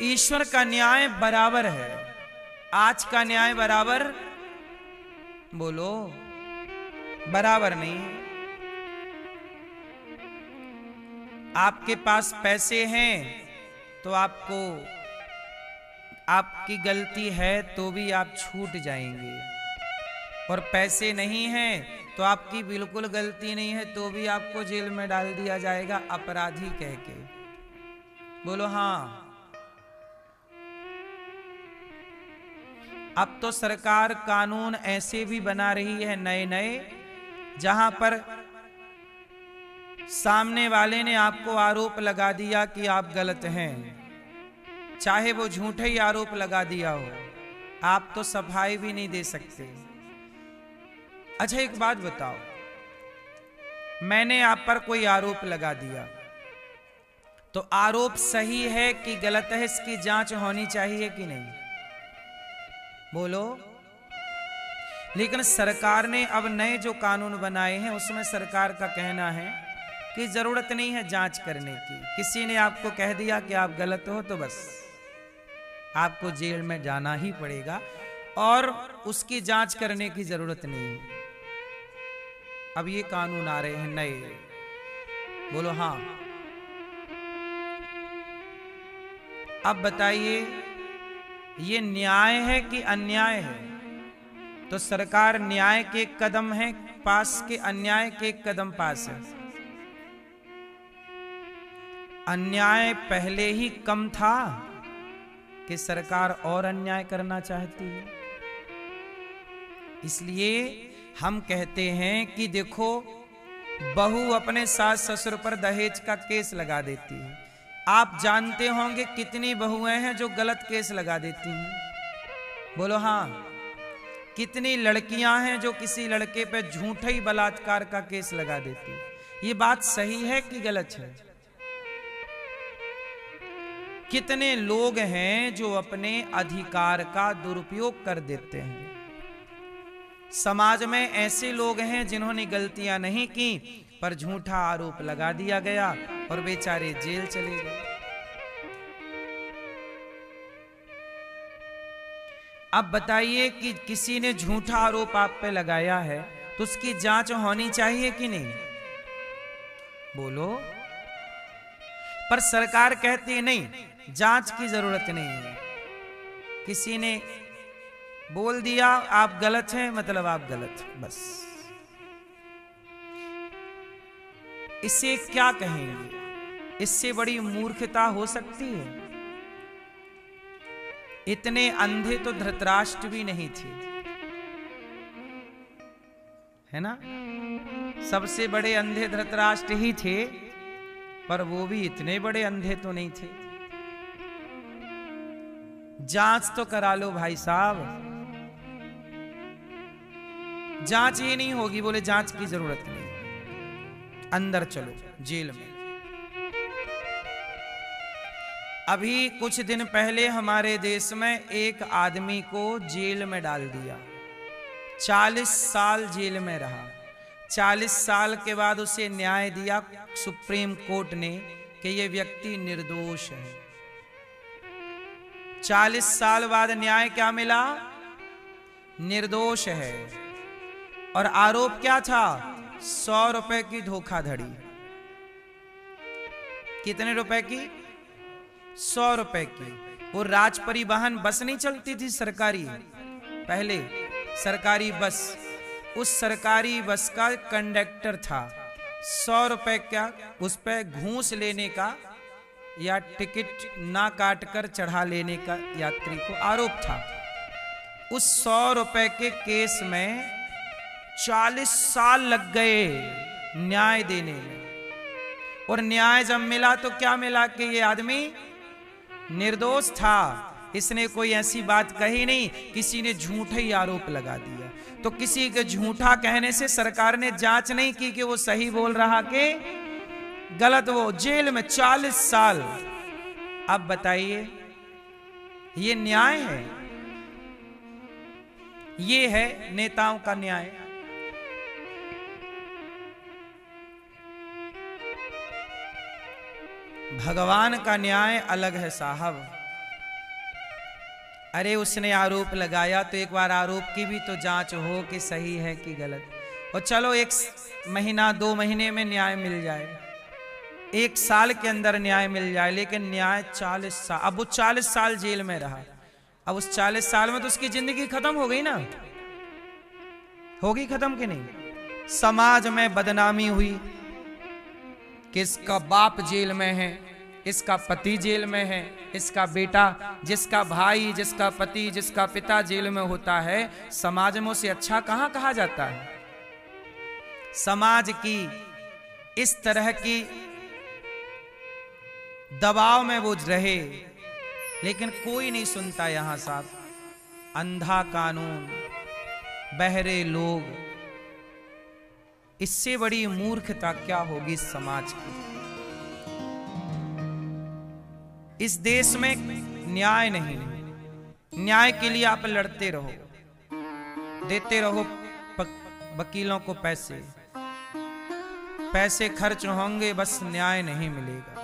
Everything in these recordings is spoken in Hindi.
ईश्वर का न्याय बराबर है। आज का न्याय बराबर, बोलो, बराबर नहीं है। आपके पास पैसे हैं तो आपको, आपकी गलती है तो भी आप छूट जाएंगे, और पैसे नहीं हैं तो आपकी बिल्कुल गलती नहीं है तो भी आपको जेल में डाल दिया जाएगा अपराधी कह के। बोलो हाँ। अब तो सरकार कानून ऐसे भी बना रही है नए नए, जहां पर सामने वाले ने आपको आरोप लगा दिया कि आप गलत हैं, चाहे वो झूठा ही आरोप लगा दिया हो, आप तो सफाई भी नहीं दे सकते। अच्छा एक बात बताओ, मैंने आप पर कोई आरोप लगा दिया तो आरोप सही है कि गलत है, इसकी जांच होनी चाहिए कि नहीं? बोलो। लेकिन सरकार ने अब नए जो कानून बनाए हैं उसमें सरकार का कहना है कि जरूरत नहीं है जांच करने की। किसी ने आपको कह दिया कि आप गलत हो तो बस आपको जेल में जाना ही पड़ेगा, और उसकी जांच करने की जरूरत नहीं है। अब ये कानून आ रहे हैं नए। बोलो हाँ। अब बताइए ये न्याय है कि अन्याय है? तो सरकार न्याय के एक कदम है पास के अन्याय के एक कदम पास है। अन्याय पहले ही कम था कि सरकार और अन्याय करना चाहती है। इसलिए हम कहते हैं कि देखो, बहू अपने सास ससुर पर दहेज का केस लगा देती है। आप जानते होंगे कितनी बहुएं हैं जो गलत केस लगा देती हैं? बोलो हाँ। कितनी लड़कियां हैं जो किसी लड़के पे झूठा ही बलात्कार का केस लगा देती है। ये बात सही है कि गलत है? कितने लोग हैं जो अपने अधिकार का दुरुपयोग कर देते हैं। समाज में ऐसे लोग हैं जिन्होंने गलतियां नहीं की पर झूठा आरोप लगा दिया गया और बेचारे जेल चले गए। अब बताइए कि किसी ने झूठा आरोप आप पे लगाया है तो उसकी जांच होनी चाहिए कि नहीं? बोलो। पर सरकार कहती है नहीं, जांच की जरूरत नहीं है। किसी ने बोल दिया आप गलत हैं, मतलब आप गलत, बस। इसे क्या कहेंगे? इससे बड़ी मूर्खता हो सकती है? इतने अंधे तो धृतराष्ट्र भी नहीं थे, है ना? सबसे बड़े अंधे धृतराष्ट्र ही थे, पर वो भी इतने बड़े अंधे तो नहीं थे। जांच तो करा लो भाई साहब। जांच ये नहीं होगी, बोले जांच की जरूरत नहीं, अंदर चलो जेल में। अभी कुछ दिन पहले हमारे देश में एक आदमी को जेल में डाल दिया, 40 साल जेल में रहा। 40 साल के बाद उसे न्याय दिया सुप्रीम कोर्ट ने कि यह व्यक्ति निर्दोष है। 40 साल बाद न्याय क्या मिला? निर्दोष है। और आरोप क्या था? 100 रुपए की धोखाधड़ी। कितने रुपए की? 100 रुपए की। वो राज परिवहन बस नहीं चलती थी सरकारी, पहले सरकारी बस, उस सरकारी बस का कंडक्टर था। 100 रुपए का उस पर घूस लेने का या टिकट ना काट कर चढ़ा लेने का यात्री को आरोप था। उस 100 रुपए के केस में 40 साल लग गए न्याय देने में। और न्याय जब मिला तो क्या मिला कि ये आदमी निर्दोष था। इसने कोई ऐसी बात कही नहीं, किसी ने झूठा ही आरोप लगा दिया। तो किसी के झूठा कहने से सरकार ने जांच नहीं की कि वो सही बोल रहा कि गलत। वो जेल में 40 साल। अब बताइए ये न्याय है? ये है नेताओं का न्याय? भगवान का न्याय अलग है साहब। अरे उसने आरोप लगाया तो एक बार आरोप की भी तो जांच हो कि सही है कि गलत। और चलो 1 महीना 2 महीने में न्याय मिल जाए, 1 साल के अंदर न्याय मिल जाए, लेकिन न्याय 40 साल। अब वो 40 साल जेल में रहा, अब उस 40 साल में तो उसकी जिंदगी खत्म हो गई ना, होगी खत्म कि नहीं। समाज में बदनामी हुई कि इसका बाप जेल में है, इसका पति जेल में है, इसका बेटा, जिसका भाई, जिसका पति, जिसका पिता जेल में होता है, समाज में उसे अच्छा कहां कहा जाता है। समाज की इस तरह की दबाव में वो रहे, लेकिन कोई नहीं सुनता यहां साहब। अंधा कानून, बहरे लोग, इससे बड़ी मूर्खता क्या होगी समाज की। इस देश में न्याय नहीं, न्याय के लिए आप लड़ते रहो, देते रहो वकीलों को पैसे, पैसे खर्च होंगे, बस न्याय नहीं मिलेगा।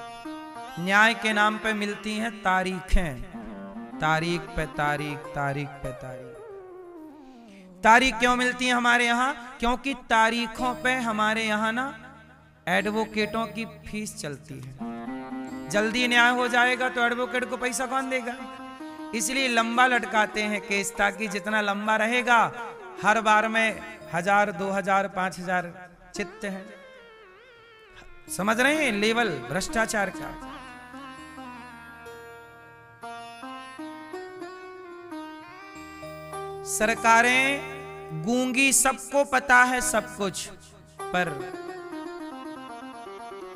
न्याय के नाम पे मिलती हैं तारीखें, तारीख पे तारीख, तारीख पे तारीख। तारीख क्यों मिलती है हमारे यहाँ? क्योंकि तारीखों पे हमारे यहाँ ना एडवोकेटों की फीस चलती है। जल्दी न्याय हो जाएगा तो एडवोकेट को पैसा कौन देगा, इसलिए लंबा लटकाते हैं केस, ताकि जितना लंबा रहेगा हर बार में 1000, 2000, 5000 चित्त है। समझ रहे हैं लेवल भ्रष्टाचार का। सरकारें गूंगी, सबको पता है सब कुछ, पर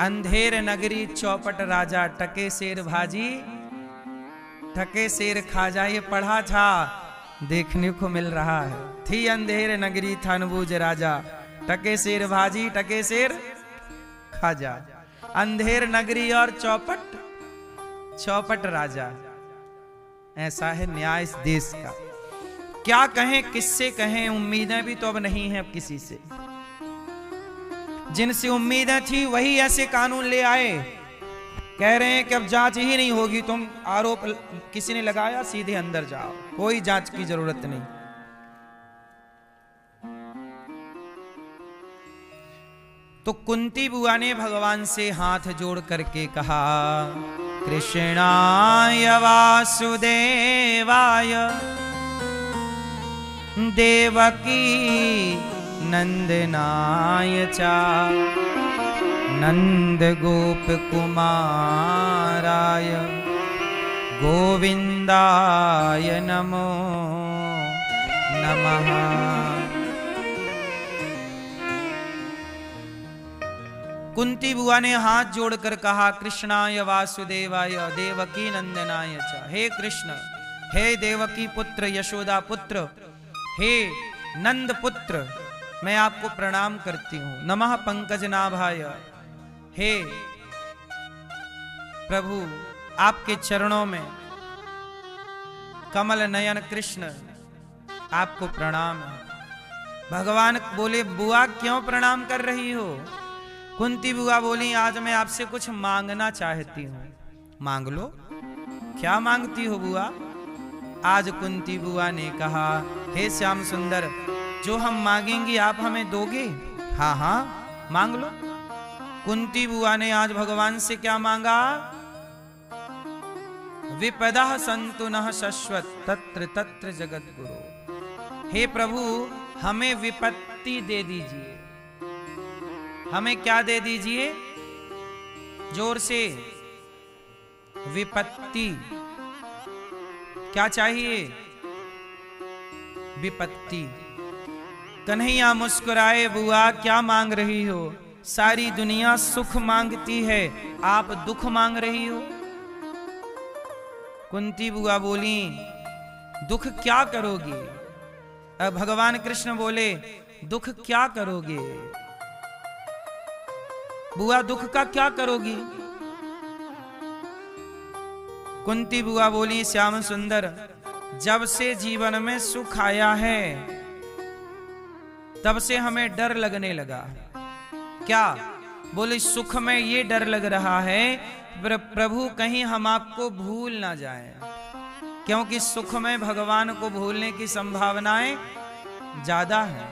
अंधेर नगरी चौपट राजा, टके शेर भाजी ठके शेर खाजा, ये पढ़ा था, देखने को मिल रहा है। थी अंधेर नगरी थानबूज राजा, टके शेर भाजी टके शेर खाजा। अंधेर नगरी और चौपट, चौपट राजा। ऐसा है न्याय इस देश का। क्या कहें, किससे कहें, उम्मीदें भी तो अब नहीं है अब किसी से। जिनसे उम्मीदें थी वही ऐसे कानून ले आए, कह रहे हैं कि अब जांच ही नहीं होगी, तुम आरोप किसी ने लगाया सीधे अंदर जाओ, कोई जांच की जरूरत नहीं। तो कुंती बुआ ने भगवान से हाथ जोड़ करके कहा, कृष्णाय वासुदेवाय देवकी नंदनाय चा नंद गोप कुमाराय गोविंदाय नमो नमः। कुंती बुआ ने हाथ जोड़कर कहा, कृष्णाय वासुदेवाय देवकी नंदनाय च। हे कृष्ण, हे देवकी पुत्र, यशोदा पुत्र, हे नंद पुत्र, मैं आपको प्रणाम करती हूं। नमः पंकज नाभाय, हे प्रभु आपके चरणों में कमल नयन कृष्ण आपको प्रणाम है। भगवान बोले, बुआ क्यों प्रणाम कर रही हो? कुंती बुआ बोली, आज मैं आपसे कुछ मांगना चाहती हूं। मांग लो। क्या मांगती हो बुआ? आज कुंती बुआ ने कहा, हे श्याम सुंदर, जो हम मांगेंगी आप हमें दोगे? हाँ हाँ मांग लो। कुंती बुआ ने आज भगवान से क्या मांगा? विपदा संतु नः शश्वत तत्र तत्र जगत गुरु। हे प्रभु, हमें विपत्ति दे दीजिए। हमें क्या दे दीजिए? जोर से, विपत्ति। क्या चाहिए? विपत्ति। कन्हैया मुस्कुराए, बुआ क्या मांग रही हो? सारी दुनिया सुख मांगती है, आप दुख मांग रही हो। कुंती बुआ बोली, दुख क्या करोगी? भगवान कृष्ण बोले, दुख क्या करोगे बुआ, दुख का क्या करोगी? कुंती बुआ बोली, श्याम सुंदर, जब से जीवन में सुख आया है तब से हमें डर लगने लगा। क्या? बोले, सुख में ये डर लग रहा है प्रभु कहीं हम आपको भूल ना जाएं, क्योंकि सुख में भगवान को भूलने की संभावनाएं ज्यादा है।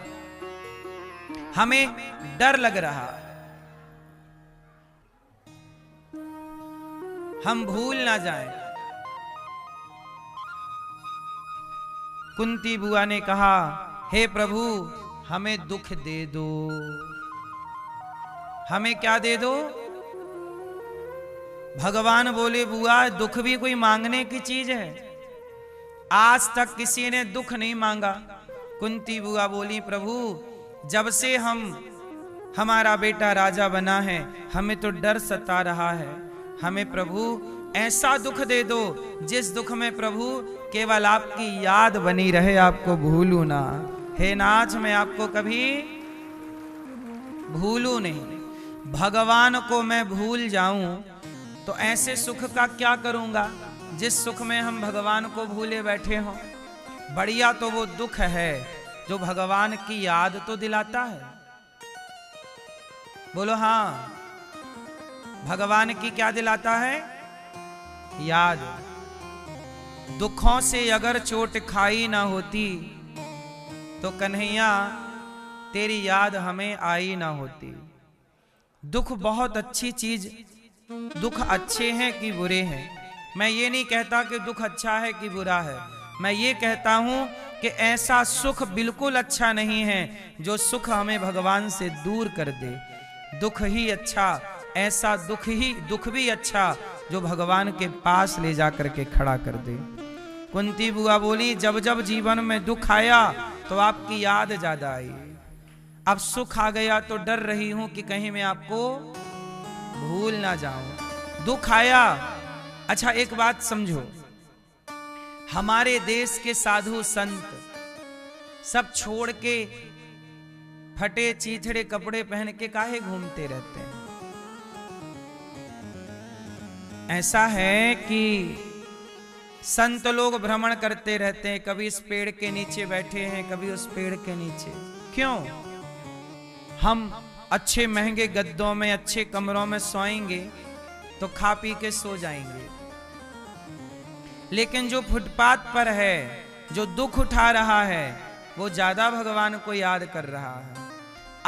हमें डर लग रहा, हम भूल ना जाएं। कुंती बुआ ने कहा, हे प्रभु हमें दुख दे दो। हमें क्या दे दो? भगवान बोले, बुआ दुख भी कोई मांगने की चीज है? आज तक किसी ने दुख नहीं मांगा। कुंती बुआ बोली, प्रभु जब से हमारा बेटा राजा बना है, हमें तो डर सता रहा है। हमें प्रभु ऐसा दुख दे दो जिस दुख में प्रभु केवल आपकी याद बनी रहे, आपको भूलू ना। हे नाथ, मैं आपको कभी भूलू नहीं। भगवान को मैं भूल जाऊं तो ऐसे सुख का क्या करूंगा जिस सुख में हम भगवान को भूले बैठे हों। बढ़िया तो वो दुख है जो भगवान की याद तो दिलाता है। बोलो हाँ, भगवान की क्या दिलाता है? याद। दुखों से अगर चोट खाई ना होती तो कन्हैया तेरी याद हमें आई ना होती। दुख बहुत अच्छी चीज, दुख अच्छे हैं कि बुरे हैं, मैं ये नहीं कहता कि दुख अच्छा है कि बुरा है। मैं ये कहता हूं कि ऐसा सुख बिल्कुल अच्छा नहीं है जो सुख हमें भगवान से दूर कर दे। दुख ही अच्छा, ऐसा दुख भी अच्छा जो भगवान के पास ले जाकर के खड़ा कर दे। कुंती बुआ बोली, जब जब जीवन में दुख आया तो आपकी याद ज्यादा आई। अब सुख आ गया तो डर रही हूं कि कहीं मैं आपको भूल ना जाऊं। दुख आया, अच्छा एक बात समझो, हमारे देश के साधु संत सब छोड़ के फटे चीथड़े कपड़े पहन के काहे घूमते रहते हैं? ऐसा है कि संत लोग भ्रमण करते रहते हैं, कभी इस पेड़ के नीचे बैठे हैं, कभी उस पेड़ के नीचे। क्यों? हम अच्छे महंगे गद्दों में, अच्छे कमरों में सोएंगे तो खा पी के सो जाएंगे, लेकिन जो फुटपाथ पर है, जो दुख उठा रहा है, वो ज्यादा भगवान को याद कर रहा है।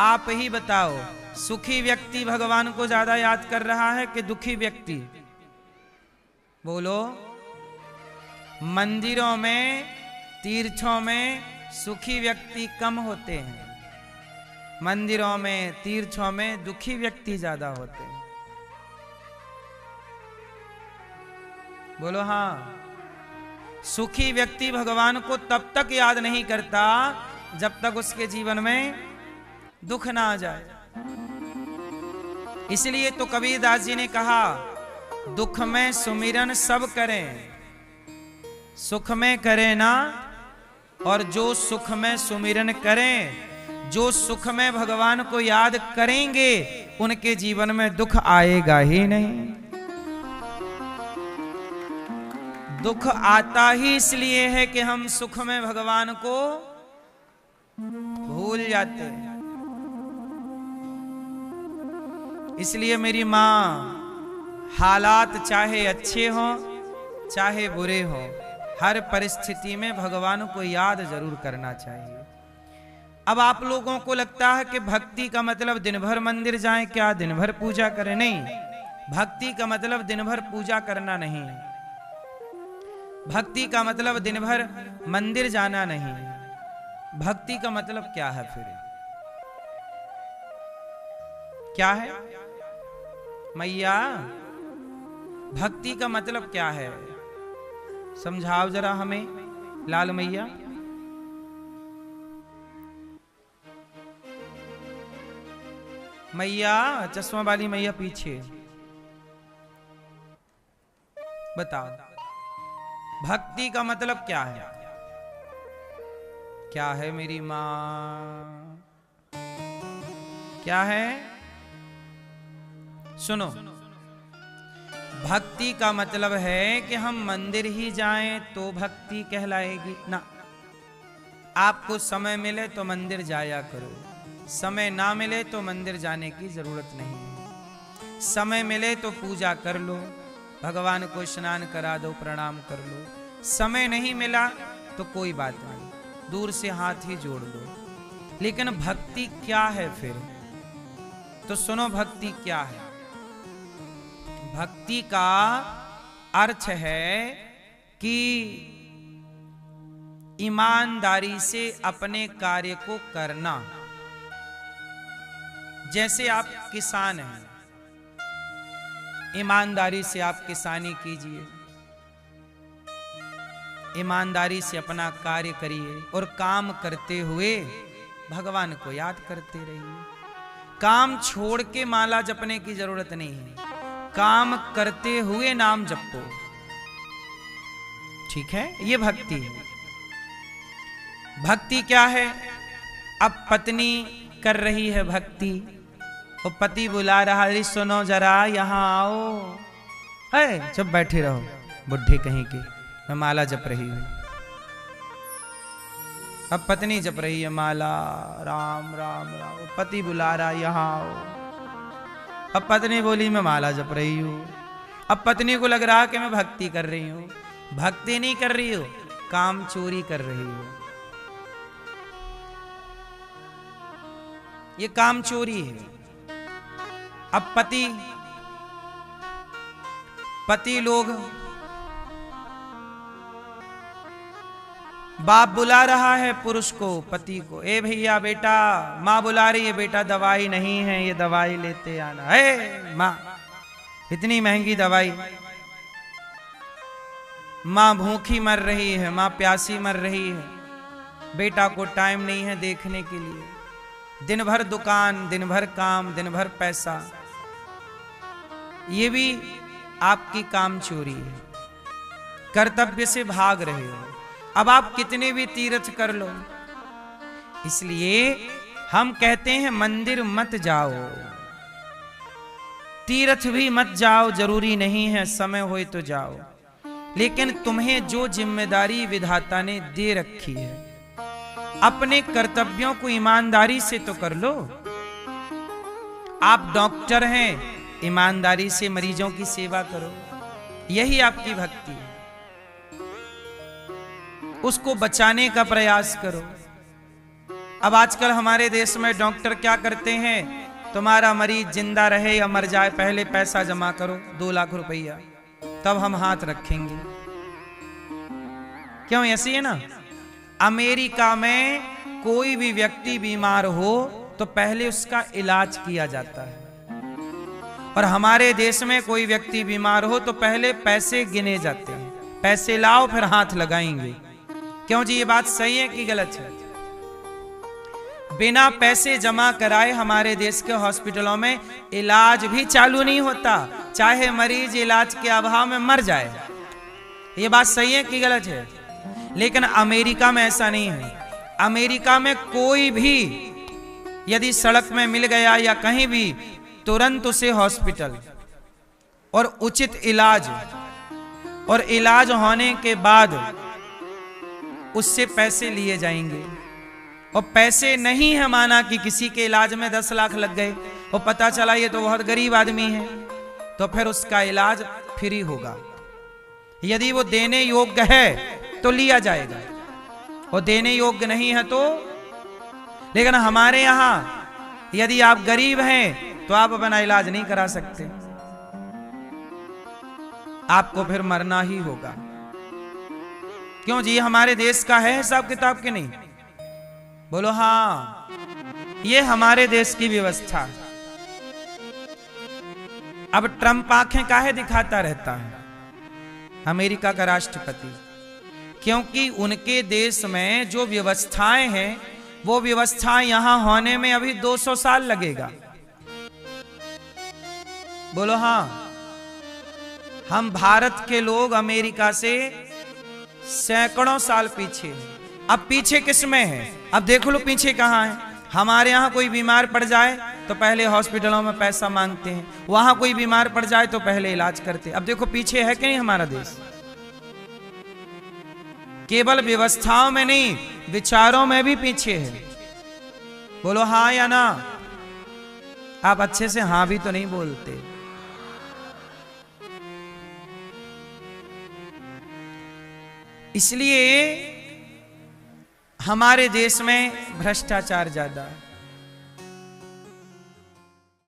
आप ही बताओ, सुखी व्यक्ति भगवान को ज्यादा याद कर रहा है कि दुखी व्यक्ति? बोलो। मंदिरों में, तीर्थों में सुखी व्यक्ति कम होते हैं, मंदिरों में, तीर्थों में दुखी व्यक्ति ज्यादा होते हैं। बोलो हाँ। सुखी व्यक्ति भगवान को तब तक याद नहीं करता जब तक उसके जीवन में दुख ना आ जाए। इसलिए तो कबीरदास जी ने कहा, दुख में सुमिरन सब करें, सुख में करें ना। और जो सुख में सुमिरन करें, जो सुख में भगवान को याद करेंगे, उनके जीवन में दुख आएगा ही नहीं। दुख आता ही इसलिए है कि हम सुख में भगवान को भूल जाते हैं। इसलिए मेरी मां, हालात चाहे अच्छे हों चाहे बुरे हों, हर परिस्थिति में भगवान को याद जरूर करना चाहिए। अब आप लोगों को लगता है कि भक्ति का मतलब दिन भर मंदिर जाएं, क्या दिन भर पूजा करें? नहीं, भक्ति का मतलब दिन भर पूजा करना नहीं, भक्ति का मतलब दिन भर मंदिर जाना नहीं। भक्ति का मतलब क्या है फिर? क्या है मैया? भक्ति का मतलब क्या है? समझाओ जरा हमें, लाल मैया। मैया, चश्मा वाली मैया पीछे बताओ, भक्ति का मतलब क्या है? क्या है मेरी मां? क्या है? सुनो, भक्ति का मतलब है कि हम मंदिर ही जाएं तो भक्ति कहलाएगी ना। आपको समय मिले तो मंदिर जाया करो, समय ना मिले तो मंदिर जाने की जरूरत नहीं है। समय मिले तो पूजा कर लो, भगवान को स्नान करा दो, प्रणाम कर लो। समय नहीं मिला तो कोई बात नहीं, दूर से हाथ ही जोड़ लो। लेकिन भक्ति क्या है फिर? तो सुनो, भक्ति क्या है? भक्ति का अर्थ है कि ईमानदारी से अपने कार्य को करना। जैसे आप किसान हैं, ईमानदारी से आप किसानी कीजिए, ईमानदारी से अपना कार्य करिए और काम करते हुए भगवान को याद करते रहिए। काम छोड़ के माला जपने की जरूरत नहीं है, काम करते हुए नाम जपो। ठीक है, ये भक्ति है। भक्ति क्या है? अब पत्नी कर रही है भक्ति, वो पति बुला रहा, अरे सुनो जरा यहां आओ। है जब बैठे रहो बुढ़े कहीं के, मैं माला जप रही हूं। अब पत्नी जप रही है माला, राम राम राम, पति बुला रहा यहां आओ। अब पत्नी बोली मैं माला जप रही हूं। अब पत्नी को लग रहा कि मैं भक्ति कर रही हूं। भक्ति नहीं कर रही हो, काम चोरी कर रही हो। ये काम चोरी है। अब पति लोग, बाप बुला रहा है पुरुष को, पति को, ए भैया बेटा, माँ बुला रही है बेटा दवाई नहीं है, ये दवाई लेते आना है। माँ इतनी महंगी दवाई, माँ भूखी मर रही है, माँ प्यासी मर रही है, बेटा को टाइम नहीं है देखने के लिए। दिन भर दुकान, दिन भर काम, दिन भर पैसा, ये भी आपकी काम चोरी है। कर्तव्य से भाग रहे हो। अब आप कितने भी तीर्थ कर लो, इसलिए हम कहते हैं मंदिर मत जाओ, तीर्थ भी मत जाओ, जरूरी नहीं है, समय होए तो जाओ। लेकिन तुम्हें जो जिम्मेदारी विधाता ने दे रखी है, अपने कर्तव्यों को ईमानदारी से तो कर लो। आप डॉक्टर हैं, ईमानदारी से मरीजों की सेवा करो, यही आपकी भक्ति है। उसको बचाने का प्रयास करो। अब आजकल हमारे देश में डॉक्टर क्या करते हैं, तुम्हारा मरीज जिंदा रहे या मर जाए, पहले पैसा जमा करो 2 लाख रुपया, तब हम हाथ रखेंगे। क्यों? ऐसी है ना। अमेरिका में कोई भी व्यक्ति बीमार हो तो पहले उसका इलाज किया जाता है, और हमारे देश में कोई व्यक्ति बीमार हो तो पहले पैसे गिने जाते हैं, पैसे लाओ फिर हाथ लगाएंगे। क्यों जी, ये बात सही है कि गलत है? बिना पैसे जमा कराए हमारे देश के हॉस्पिटलों में इलाज भी चालू नहीं होता, चाहे मरीज इलाज के अभाव में मर जाए। ये बात सही है कि गलत है? लेकिन अमेरिका में ऐसा नहीं है। अमेरिका में कोई भी यदि सड़क में मिल गया या कहीं भी, तुरंत उसे हॉस्पिटल और उचित इलाज, और इलाज होने के बाद उससे पैसे लिए जाएंगे। और पैसे नहीं है, माना कि किसी के इलाज में 10 लाख लग गए और पता चला ये तो बहुत गरीब आदमी है, तो फिर उसका इलाज फ्री होगा। यदि वो देने योग्य है तो लिया जाएगा, और देने योग्य नहीं है तो। लेकिन हमारे यहां यदि आप गरीब हैं तो आप अपना इलाज नहीं करा सकते, आपको फिर मरना ही होगा। क्यों जी, हमारे देश का है हिसाब किताब के नहीं? बोलो हाँ, ये हमारे देश की व्यवस्था। अब ट्रंप आंखें काहे दिखाता रहता है, अमेरिका का राष्ट्रपति? क्योंकि उनके देश में जो व्यवस्थाएं हैं, वो व्यवस्थाएं यहां होने में अभी 200 साल लगेगा। बोलो हाँ। हम भारत के लोग अमेरिका से सैकड़ों साल पीछे हैं। अब पीछे किस में है? अब देख लो पीछे कहां है। हमारे यहां कोई बीमार पड़ जाए तो पहले हॉस्पिटलों में पैसा मांगते हैं, वहां कोई बीमार पड़ जाए तो पहले इलाज करते हैं। अब देखो पीछे है कि नहीं हमारा देश? केवल व्यवस्थाओं में नहीं, विचारों में भी पीछे है। बोलो हाँ या ना? आप अच्छे से हाँ भी तो नहीं बोलते। इसलिए हमारे देश में भ्रष्टाचार ज्यादा है।